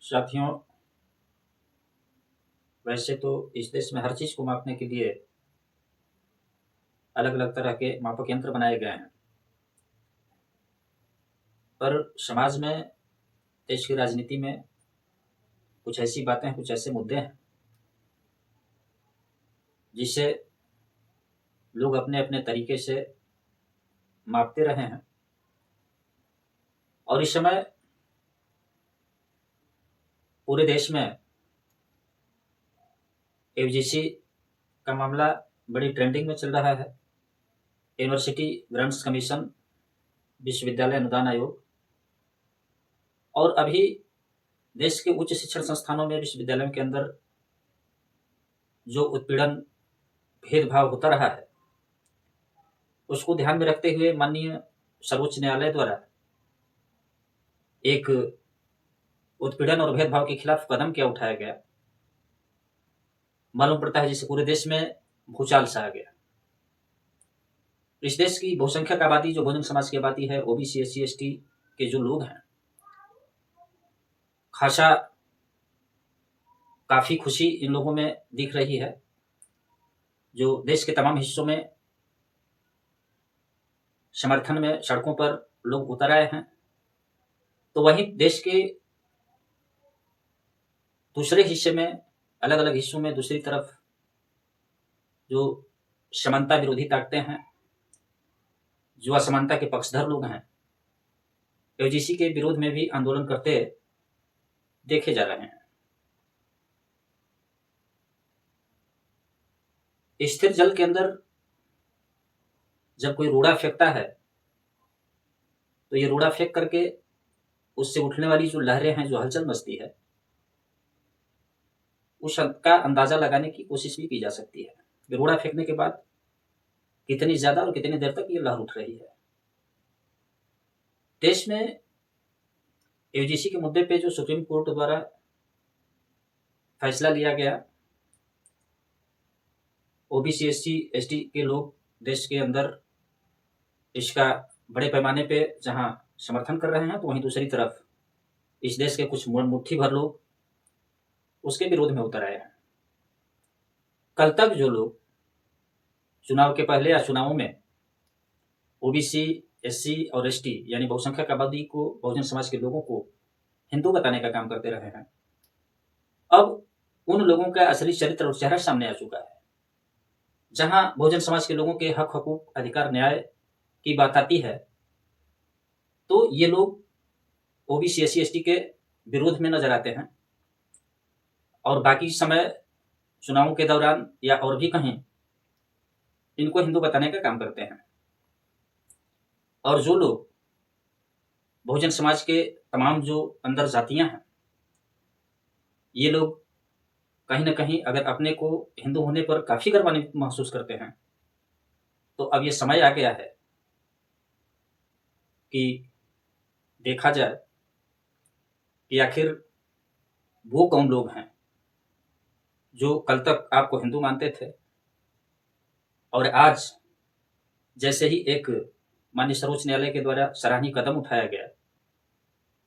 साथियों, वैसे तो इस देश में हर चीज़ को मापने के लिए अलग अलग तरह के मापक यंत्र बनाए गए हैं, पर समाज में, देश की राजनीति में कुछ ऐसी बातें हैं, कुछ ऐसे मुद्दे हैं जिसे लोग अपने अपने तरीके से मापते रहे हैं। और इस समय पूरे देश में यूजीसी का मामला बड़ी ट्रेंडिंग में चल रहा है। यूनिवर्सिटी ग्रांट्स कमीशन, विश्वविद्यालय अनुदान आयोग और अभी देश के उच्च शिक्षण संस्थानों में, विश्वविद्यालयों के अंदर जो उत्पीड़न, भेदभाव होता रहा है, उसको ध्यान में रखते हुए माननीय सर्वोच्च न्यायालय द्वारा एक उत्पीड़न और भेदभाव के खिलाफ कदम क्या उठाया गया, मालूम पड़ता है जिससे पूरे देश में भूचाल सा आ गया। इस देश की बहुसंख्यक आबादी, जो बहुजन समाज की आबादी है, ओबीसी, एससी, एसटी के जो लोग हैं, काफी खुशी इन लोगों में दिख रही है, जो देश के तमाम हिस्सों में समर्थन में सड़कों पर लोग उतर आए हैं। तो वहीं देश के दूसरे हिस्से में, अलग अलग हिस्सों में दूसरी तरफ जो समानता विरोधी ताकतें हैं, जो असमानता के पक्षधर लोग हैं, यूजीसी के विरोध में भी आंदोलन करते देखे जा रहे हैं। स्थिर जल के अंदर जब कोई रूड़ा फेंकता है, तो ये रूड़ा फेंक करके उससे उठने वाली जो लहरें हैं, जो हलचल मचती है, उसका अंदाजा लगाने की कोशिश भी की जा सकती है। रूड़ा फेंकने के बाद कितनी ज्यादा और कितनी देर तक ये लहर उठ रही है। देश में यूजीसी के मुद्दे पे जो सुप्रीम कोर्ट द्वारा फैसला लिया गया, ओबीसी, एससी, एसटी के लोग देश के अंदर इसका बड़े पैमाने पे जहां समर्थन कर रहे हैं, तो वहीं दूसरी तरफ इस देश के कुछ मुट्ठी भर लोग उसके विरोध में उतर आए हैं। कल तक जो लोग चुनाव के पहले या चुनावों में ओबीसी, एससी और एसटी यानी बहुसंख्यक आबादी को, बहुजन समाज के लोगों को हिंदू बताने का काम करते रहे हैं, अब उन लोगों का असली चरित्र और चेहरा सामने आ चुका है। जहां बहुजन समाज के लोगों के हक, हकूक, अधिकार, न्याय की बात आती है, तो ये लोग ओबीसी, एससी, एसटी के विरोध में नजर आते हैं और बाकी समय चुनावों के दौरान या और भी कहीं इनको हिंदू बताने का काम करते हैं। और जो लोग बहुजन समाज के तमाम जो अंदर जातियां हैं, ये लोग कहीं ना कहीं अगर अपने को हिंदू होने पर काफी गर्वान्वित महसूस करते हैं, तो अब ये समय आ गया है कि देखा जाए कि आखिर वो कौन लोग हैं जो कल तक आपको हिंदू मानते थे और आज जैसे ही एक माननीय सर्वोच्च न्यायालय के द्वारा सराहनीय कदम उठाया गया,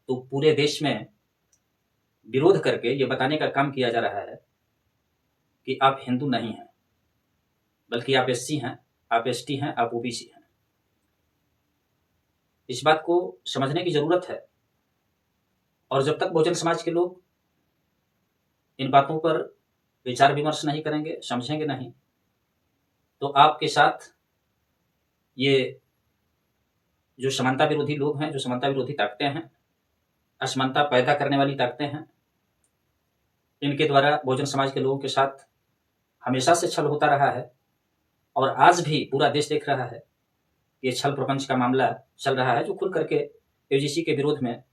तो पूरे देश में विरोध करके ये बताने का काम किया जा रहा है कि आप हिंदू नहीं हैं, बल्कि आप एससी हैं, आप एसटी हैं, आप ओबीसी हैं। इस बात को समझने की जरूरत है। और जब तक बहुजन समाज के लोग इन बातों पर विचार विमर्श नहीं करेंगे, समझेंगे नहीं, तो आपके साथ ये जो समानता विरोधी लोग हैं, जो समानता विरोधी ताकतें हैं, असमानता पैदा करने वाली ताकतें हैं, इनके द्वारा बहुजन समाज के लोगों के साथ हमेशा से छल होता रहा है और आज भी पूरा देश देख रहा है। ये छल प्रपंच का मामला चल रहा है, जो खुल करके यूजीसी के विरोध में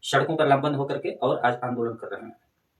सड़कों पर लामबंद होकर के और आज आंदोलन कर रहे हैं।